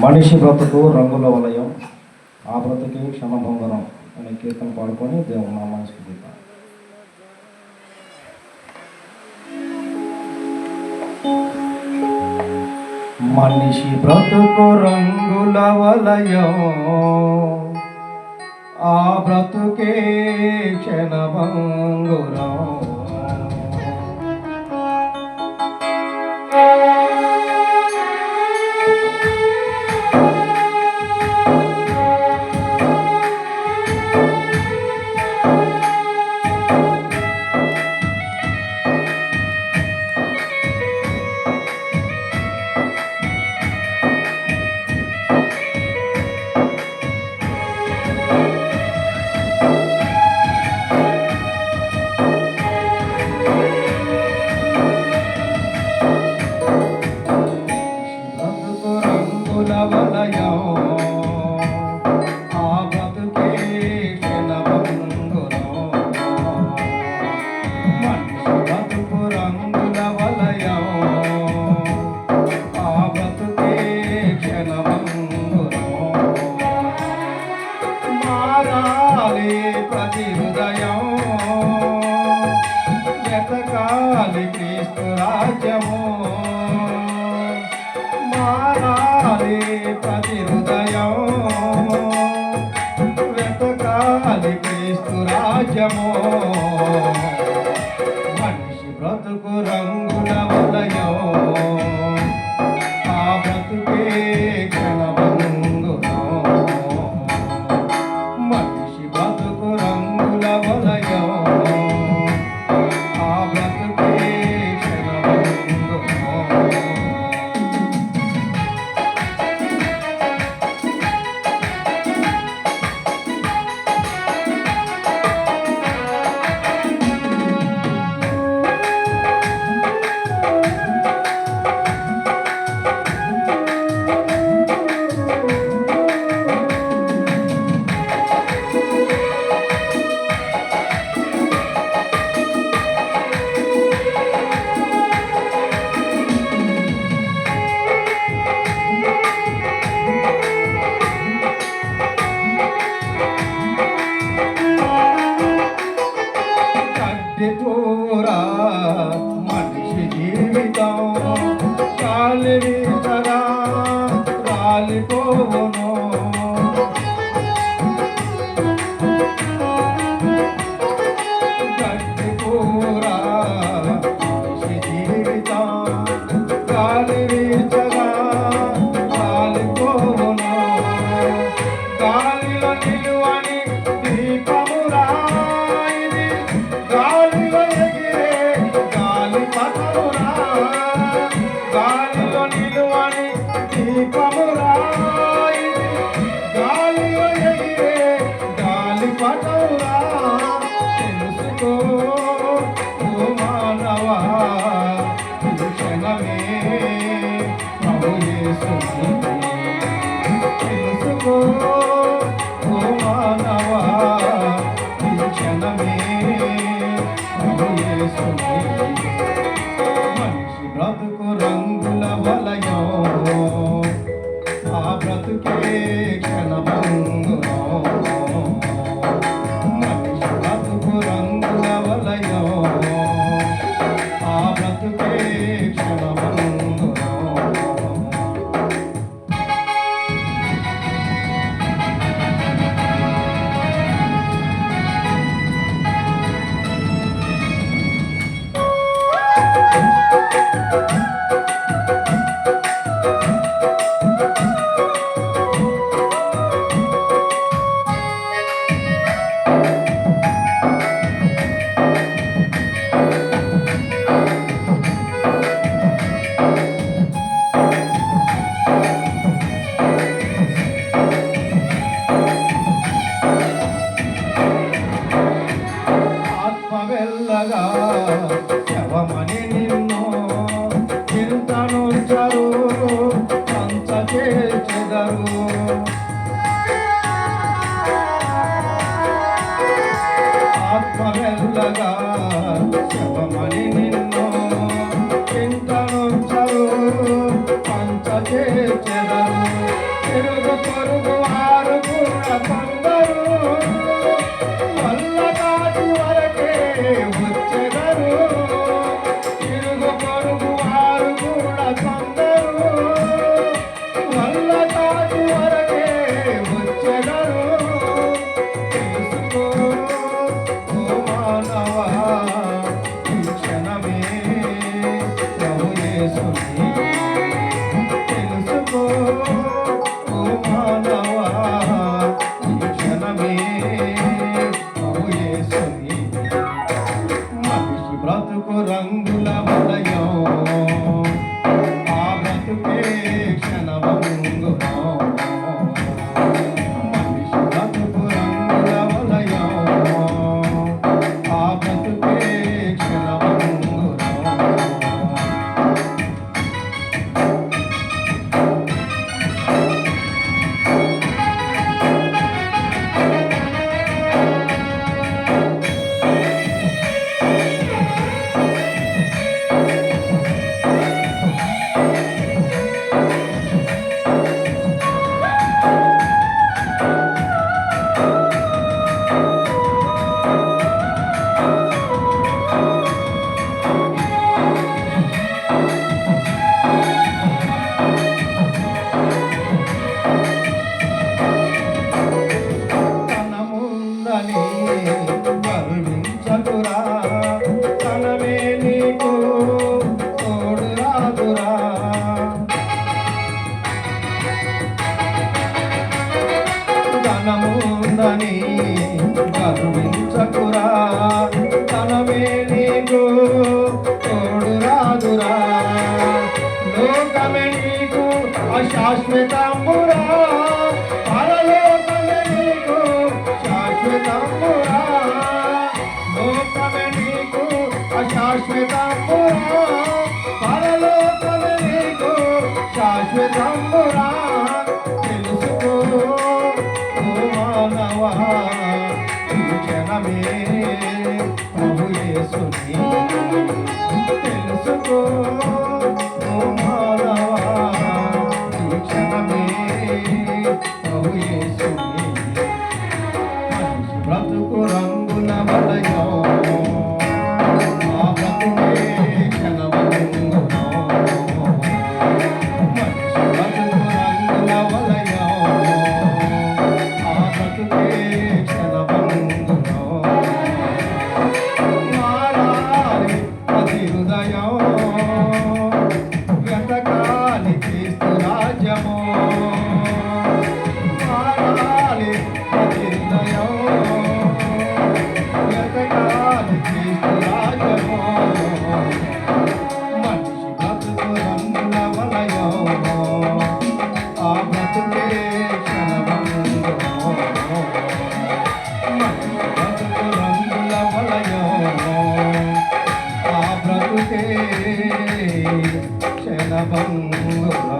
మనిషి బ్రతుకు రంగుల వలయం, ఆ బ్రతుకి క్షణభంగరం అనే కీర్తన పాడుకొని దేవుని నామాన్ని స్తుతిద్దాం. మనిషి బ్రతుకు రంగుల వలయం, ఆ బ్రతుకే క్షణభంగురం. ప్రతి హృదయం ఎతకాలి క్రీస్తు రాజ్యము, మారాలి ప్రతి హృదయం వెతకాలి క్రీస్తు రాజ్యము. మనిషి బ్రతుకు రంగుల వలయం, ఆ బ్రతుకే క్షణభంగురం. మనిషి బ్రతుకు రంగుల వలయం, ఆ బ్రతుకే క్షణభంగురం. మనిషి జీవితం కాలి వీచగా రాలిపోవును. గడ్డి కూర మనిషి జీవితం కాలి వీచగా రాలిపోవును. గాలిలో నిలువని దీపమురా ఇది, గాలిలో ఎగిరే గాలి పటమురా, గాలిలో నిలువని దీపమురా ఇది, గాలిలో ఎగిరే గాలి పటమురా. తెలుసుకో ఓ మానవా, ఇది క్షణమే ప్రభు యేసుని. తెలుసుకో ఓ మానవా, ఇది క్షణమే ప్రభు యేసుని. మనిషి బ్రతుకు రంగుల వలయం, ఆ బ్రతుకే క్షణభంగురం. మనిషి బ్రతుకు రంగుల వలయం, ఆ బ్రతుకే క్షణభంగురం. వెళ్ళగా శవమని నిన్ను చింతనుంచరు, అంత చేచెదరు. ఆత్మ వెళ్ళగా శవమని నిన్ను చింతనుంచరు, అంత చేచెదరు. ధనముందని గర్వించకురా, ధనమే నీకు తోడు రాదురా. లోకమే నీకు అశాశ్వతమురా, పరలోకమే నీకు శాశ్వతమురా. లోకమే నీకు అశాశ్వతమురా, పరలోకమే నీకు శాశ్వతమురా. తెలుసుకో ఓ మానవా, ఈ క్షణమే ప్రభు యేసుని తెలుసుకో. ఓ మానవా, ఈ క్షణమే ప్రభు యేసుని. మనిషి బ్రతుకు రంగుల వలయం, ఆ బ్రతుకే క్షణభంగురం. మనిషి బ్రతుకు రంగుల వలయం, ఆ బ్రతుకే క్షణభంగురం. మారాలి ప్రతి హృదయం, వెతకాలి క్రీస్తు రాజ్యము. మారాలి ప్రతి హృదయం, వెతకాలి క్రీస్తు రాజ్యము. మనిషి బ్రతుకు రంగుల వలయం, ఆ బ్రతుకే క్షణభంగురం. మనిషి బ్రతుకు రంగుల వలయం, ఆ బ్రతుకే క్షణభంగురం.